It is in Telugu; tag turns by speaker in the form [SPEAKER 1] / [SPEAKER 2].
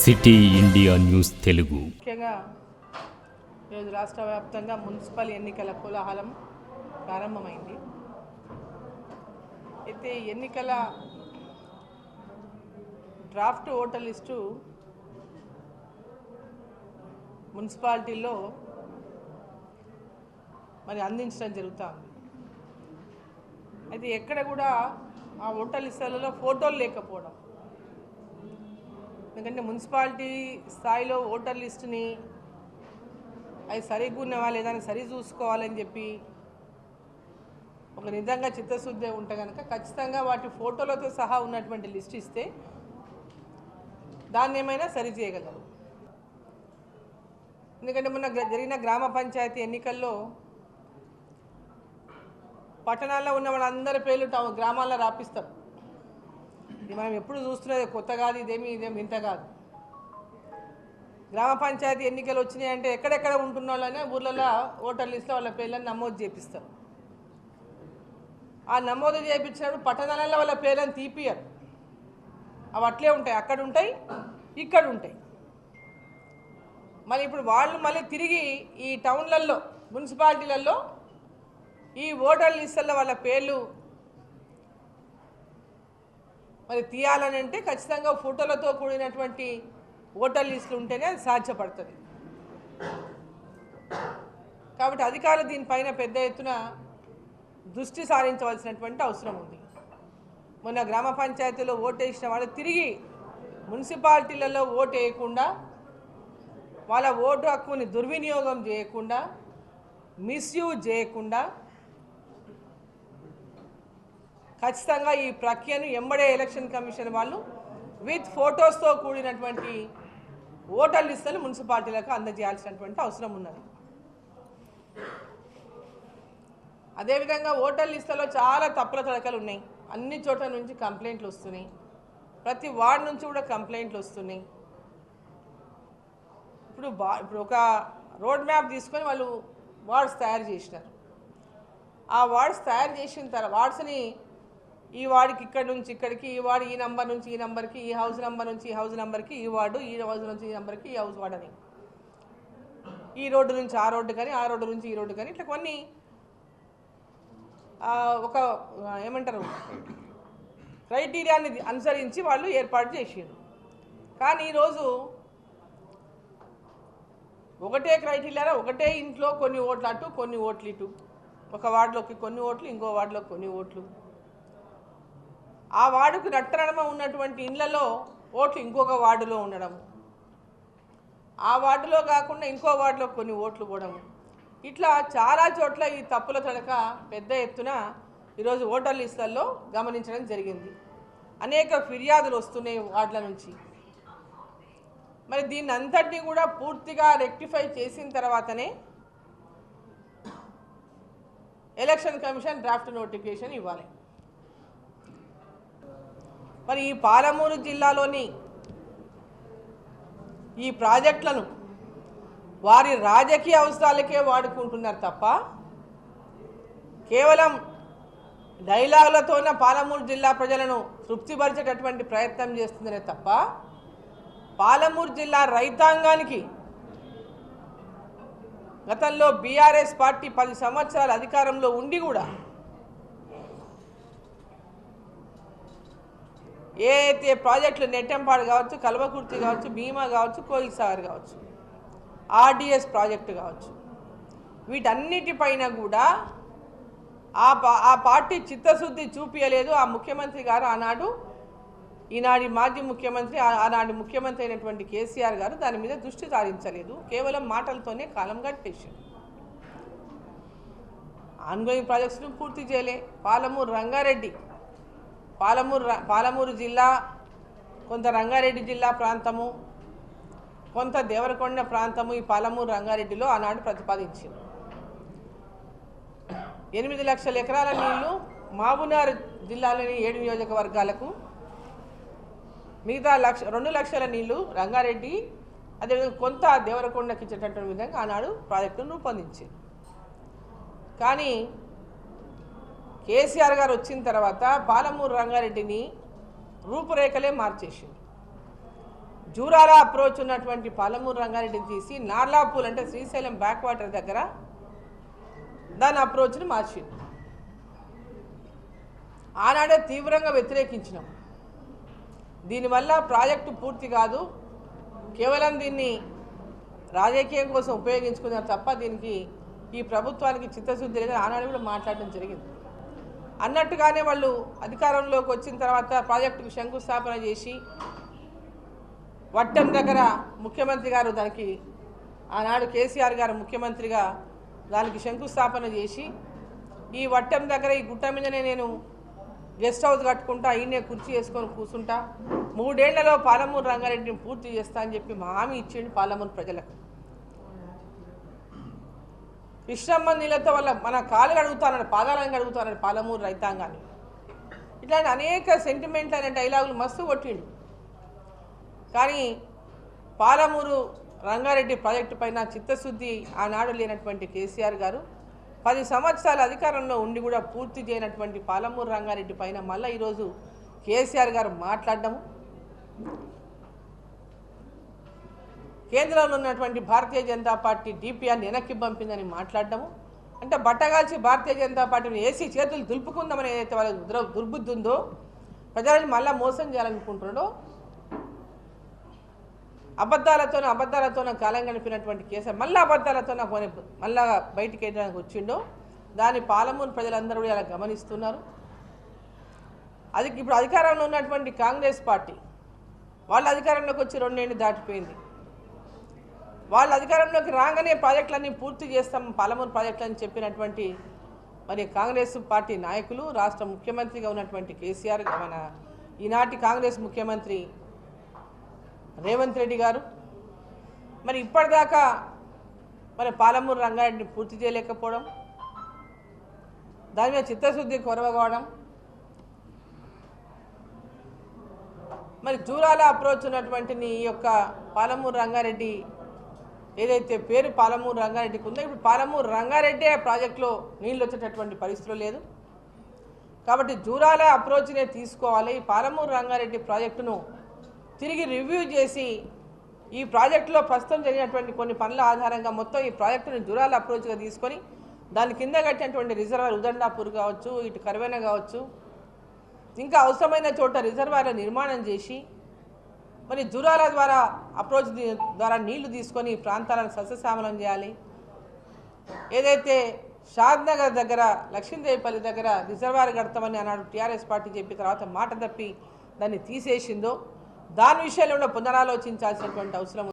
[SPEAKER 1] City India news Telugu.
[SPEAKER 2] ముఖ్యంగా ఈరోజు రాష్ట్ర వ్యాప్తంగా మున్సిపల్ ఎన్నికల కోలాహలం ప్రారంభమైంది. అయితే ఎన్నికల డ్రాఫ్ట్ ఓటర్ లిస్టు మున్సిపాలిటీల్లో మరి అందించడం జరుగుతుంది. అయితే ఎక్కడ కూడా ఆ ఓటర్ లిస్టులలో ఫోటోలు లేకపోవడం, ఎందుకంటే మున్సిపాలిటీ స్థాయిలో ఓటర్ లిస్టుని అవి సరిగ్గా ఉన్నవా లేదా అని సరి చూసుకోవాలని చెప్పి ఒక నిజంగా చిత్తశుద్ధి ఉంటే కనుక ఖచ్చితంగా వాటి ఫోటోలతో సహా ఉన్నటువంటి లిస్ట్ ఇస్తే దాన్ని ఏమైనా సరి చేయగలరు. ఎందుకంటే మొన్న జరిగిన గ్రామ పంచాయతీ ఎన్నికల్లో పట్టణాల్లో ఉన్న వాళ్ళందరి పేర్లు గ్రామాల్లో రాపిస్తారు. ఇది మనం ఎప్పుడు చూస్తున్నది కొత్త కాదు, ఇదేమి ఇంత కాదు. గ్రామ పంచాయతీ ఎన్నికలు వచ్చినాయంటే ఎక్కడెక్కడ ఉంటున్న వాళ్ళనే ఊర్లలో ఓటర్ లిస్టులో వాళ్ళ పేర్లను నమోదు చేపిస్తారు. ఆ నమోదు చేయించినప్పుడు పట్టణాలలో వాళ్ళ పేర్లను తీపియరు. అవి అట్లే ఉంటాయి, అక్కడ ఉంటాయి, ఇక్కడ ఉంటాయి. మళ్ళీ ఇప్పుడు వాళ్ళు మళ్ళీ తిరిగి ఈ టౌన్లలో మున్సిపాలిటీలలో ఈ ఓటర్ లిస్టుల్లో వాళ్ళ పేర్లు మరి తీయాలని అంటే ఖచ్చితంగా ఫోటోలతో కూడినటువంటి ఓటర్ లిస్టులు ఉంటేనే అది సాధ్యపడుతుంది. కాబట్టి అధికారులు దీనిపైన పెద్ద ఎత్తున దృష్టి సారించవలసినటువంటి అవసరం ఉంది. మొన్న గ్రామ పంచాయతీలో ఓటు వేసిన వాళ్ళు తిరిగి మున్సిపాలిటీలలో ఓటు వేయకుండా, వాళ్ళ ఓటు హక్కుని దుర్వినియోగం చేయకుండా, మిస్యూజ్ చేయకుండా ఖచ్చితంగా ఈ ప్రక్రియను ఎంబడే ఎలక్షన్ కమిషన్ వాళ్ళు విత్ ఫొటోస్తో కూడినటువంటి ఓటర్ లిస్టులను మున్సిపాలిటీలకు అందజేయాల్సినటువంటి అవసరం ఉన్నది. అదేవిధంగా ఓటర్ లిస్టులో చాలా తప్పుల తడకలు ఉన్నాయి. అన్ని చోట్ల నుంచి కంప్లైంట్లు వస్తున్నాయి. ప్రతి వార్డు నుంచి కూడా కంప్లైంట్లు వస్తున్నాయి. ఇప్పుడు ఒక రోడ్ మ్యాప్ తీసుకొని వాళ్ళు వార్డ్స్ తయారు చేసినారు. ఆ వార్డ్స్ తయారు చేసిన తర్వాత వార్డ్స్ని ఈ వార్డుకి ఇక్కడ నుంచి ఇక్కడికి, ఈ వార్డు ఈ నెంబర్ నుంచి ఈ నెంబర్కి, ఈ హౌస్ నెంబర్ నుంచి ఈ హౌస్ నెంబర్కి ఈ వార్డు, ఈ హౌస్ నుంచి ఈ నెంబర్కి ఈ హౌస్ వార్డు అని, ఈ రోడ్డు నుంచి ఆ రోడ్డు కానీ, ఆ రోడ్డు నుంచి ఈ రోడ్డు కానీ, ఇట్లా కొన్ని ఒక ఏమంటారు క్రైటీరియాని అనుసరించి వాళ్ళు ఏర్పాటు చేసారు. కానీ ఈరోజు ఒకటే క్రైటీరియా, ఒకటే ఇంట్లో కొన్ని ఓట్లు అటు కొన్ని ఓట్లు ఇటు, ఒక వార్డులోకి కొన్ని ఓట్లు, ఇంకో వార్డులోకి కొన్ని ఓట్లు, ఆ వార్డుకు నట్టనడమ ఉన్నటువంటి ఇళ్లలో ఓట్లు ఇంకొక వార్డులో ఉండడం, ఆ వార్డులో కాకుండా ఇంకో వార్డులో కొన్ని ఓట్లు పోవడం, ఇట్లా చాలా చోట్ల ఈ తప్పుల తడక పెద్ద ఎత్తున ఈరోజు ఓటర్ లిస్టులలో గమనించడం జరిగింది. అనేక ఫిర్యాదులు వస్తున్నాయి వార్డుల నుంచి. మరి దీన్ని అంతటినీ కూడా పూర్తిగా రెక్టిఫై చేసిన తర్వాతనే ఎలక్షన్ కమిషన్ డ్రాఫ్ట్ నోటిఫికేషన్ ఇవ్వాలి. మరి ఈ పాలమూరు జిల్లాలోని ఈ ప్రాజెక్టులను వారి రాజకీయ అవసరాలకే వాడుకుంటున్నారు తప్ప, కేవలం డైలాగులతోనే పాలమూరు జిల్లా ప్రజలను తృప్తిపరిచేటటువంటి ప్రయత్నం చేస్తుందనే తప్ప, పాలమూరు జిల్లా రైతాంగానికి గతంలో బీఆర్ఎస్ పార్టీ 10 సంవత్సరాల అధికారంలో ఉండి కూడా ఏ అయితే ప్రాజెక్టులు నెట్టెంపాడు కావచ్చు, కల్వకుర్తి కావచ్చు, భీమా కావచ్చు, కోయిల్ సాగర్ కావచ్చు, ఆర్డిఎస్ ప్రాజెక్టు కావచ్చు, వీటన్నిటిపైన కూడా ఆ పార్టీ చిత్తశుద్ధి చూపించలేదు. ఆ ముఖ్యమంత్రి గారు ఆనాడు, ఈనాటి మాజీ ముఖ్యమంత్రి, ఆనాటి ముఖ్యమంత్రి అయినటువంటి కేసీఆర్ గారు దాని మీద దృష్టి సారించలేదు. కేవలం మాటలతోనే కాలం గడిపేశారు. ఆన్గోయింగ్ ప్రాజెక్ట్స్ను పూర్తి చేయలే. పాలమూరు రంగారెడ్డి, పాలమూరు జిల్లా, కొంత రంగారెడ్డి జిల్లా ప్రాంతము, కొంత దేవరకొండ ప్రాంతము ఈ పాలమూరు రంగారెడ్డిలో ఆనాడు ప్రతిపాదించింది. 8 లక్షల ఎకరాల నీళ్లు మహబూబ్నగర్ జిల్లాలోని 7 నియోజకవర్గాలకు, మిగతా 2 లక్షల నీళ్లు రంగారెడ్డి, అదేవిధంగా కొంత దేవరకొండకి ఇచ్చేటటువంటి విధంగా ఆనాడు ప్రాజెక్టును రూపొందించింది. కానీ కేసీఆర్ గారు వచ్చిన తర్వాత పాలమూరు రంగారెడ్డిని రూపురేఖలే మార్చేసింది. జూరాల అప్రోచ్ ఉన్నటువంటి పాలమూరు రంగారెడ్డిని తీసి నార్లాపూల్ అంటే శ్రీశైలం బ్యాక్ వాటర్ దగ్గర దాని అప్రోచ్ని మార్చింది. ఆనాడే తీవ్రంగా వ్యతిరేకించినాం. దీనివల్ల ప్రాజెక్టు పూర్తి కాదు, కేవలం దీన్ని రాజకీయం కోసం ఉపయోగించుకున్నారు తప్ప దీనికి ఈ ప్రభుత్వానికి చిత్తశుద్ధి లేదని ఆనాడు కూడా మాట్లాడడం జరిగింది. అన్నట్టుగానే వాళ్ళు అధికారంలోకి వచ్చిన తర్వాత ప్రాజెక్టుకు శంకుస్థాపన చేసి వట్టం దగ్గర ముఖ్యమంత్రి గారు దానికి ఆనాడు కేసీఆర్ గారు ముఖ్యమంత్రిగా దానికి శంకుస్థాపన చేసి ఈ వట్టం దగ్గర ఈ గుట్ట మీదనే నేను గెస్ట్ హౌస్ కట్టుకుంటా, ఈయనే కుర్చీ వేసుకొని కూర్చుంటా, 3 ఏళ్లలో పాలమూరు రంగారెడ్డిని పూర్తి చేస్తా అని చెప్పి హామీ ఇచ్చిండు పాలమూరు ప్రజలకు. కృష్ణమ్మ నీళ్ళతో వల్ల మన కాలు కడుగుతానని పాదాలను కడుగుతానని పాలమూరు రైతాంగాన్ని. ఇట్లాంటి అనేక సెంటిమెంట్ అనే డైలాగులు మస్తు కొట్టిండు. కానీ పాలమూరు రంగారెడ్డి ప్రాజెక్టు పైన చిత్తశుద్ధి ఆనాడు లేనటువంటి కేసీఆర్ గారు 10 సంవత్సరాల అధికారంలో ఉండి కూడా పూర్తి చేయనటువంటి పాలమూరు రంగారెడ్డి పైన మళ్ళీ ఈరోజు కేసీఆర్ గారు మాట్లాడడము, కేంద్రంలో ఉన్నటువంటి భారతీయ జనతా పార్టీ డిపిఆర్ని వెనక్కి పంపిందని మాట్లాడడము, అంటే బట్టగాల్చి భారతీయ జనతా పార్టీని ఏసీ చేతులు దులుపుకుందామని ఏదైతే వాళ్ళ దుర్బుద్ధి ఉందో, ప్రజలను మళ్ళీ మోసం చేయాలనుకుంటున్నాడో, అబద్ధాలతోనూ కాలం గడిపినటువంటి కేసీఆర్ మళ్ళీ అబద్ధాలతోనే మళ్ళా బయటికి వెళ్ళడానికి వచ్చిండో దాన్ని పాలమూరు ప్రజలందరూ కూడా ఇలా గమనిస్తున్నారు. అది ఇప్పుడు అధికారంలో ఉన్నటువంటి కాంగ్రెస్ పార్టీ వాళ్ళ అధికారంలోకి వచ్చి 2 ఏళ్ళు దాటిపోయింది. వాళ్ళ అధికారంలోకి రాగానే ప్రాజెక్టులన్నీ పూర్తి చేస్తాం పాలమూరు ప్రాజెక్టులని చెప్పినటువంటి మరి కాంగ్రెస్ పార్టీ నాయకులు, రాష్ట్ర ముఖ్యమంత్రిగా ఉన్నటువంటి కేసీఆర్, మన ఈనాటి కాంగ్రెస్ ముఖ్యమంత్రి రేవంత్ రెడ్డి గారు మరి ఇప్పటిదాకా మరి పాలమూరు రంగారెడ్డిని పూర్తి చేయలేకపోవడం, దాని మీద చిత్తశుద్ధి కొరవడం, మరి జూరాల అప్రోచ్ ఉన్నటువంటి ఈ యొక్క పాలమూరు రంగారెడ్డి ఏదైతే పేరు పాలమూరు రంగారెడ్డికి ఉందో ఇప్పుడు పాలమూరు రంగారెడ్డి ప్రాజెక్టులో నీళ్ళు వచ్చేటటువంటి పరిస్థితులు లేదు. కాబట్టి జూరాల అప్రోచ్నే తీసుకోవాలి. ఈ పాలమూరు రంగారెడ్డి ప్రాజెక్టును తిరిగి రివ్యూ చేసి ఈ ప్రాజెక్టులో ప్రస్తుతం జరిగినటువంటి కొన్ని పనుల ఆధారంగా మొత్తం ఈ ప్రాజెక్టును జూరాల అప్రోచ్గా తీసుకొని దాని కింద కట్టినటువంటి రిజర్వాయర్ ఉదండాపూర్ కావచ్చు, ఇటు కర్వేన కావచ్చు, ఇంకా అవసరమైన చోట రిజర్వాయర్ల నిర్మాణం చేసి మరి జూరాల ద్వారా అప్రోచ్ ద్వారా నీళ్లు తీసుకొని ప్రాంతాలను సస్యశ్యామలం చేయాలి. ఏదైతే షాద్నగర్ దగ్గర లక్ష్మీదేవిపల్లి దగ్గర రిజర్వాయర్ కడతామని అన్నాడు టీఆర్ఎస్ పార్టీ చెప్పిన తర్వాత మాట తప్పి దాన్ని తీసేసిందో దాని విషయంలో పునరాలోచించాల్సినటువంటి అవసరం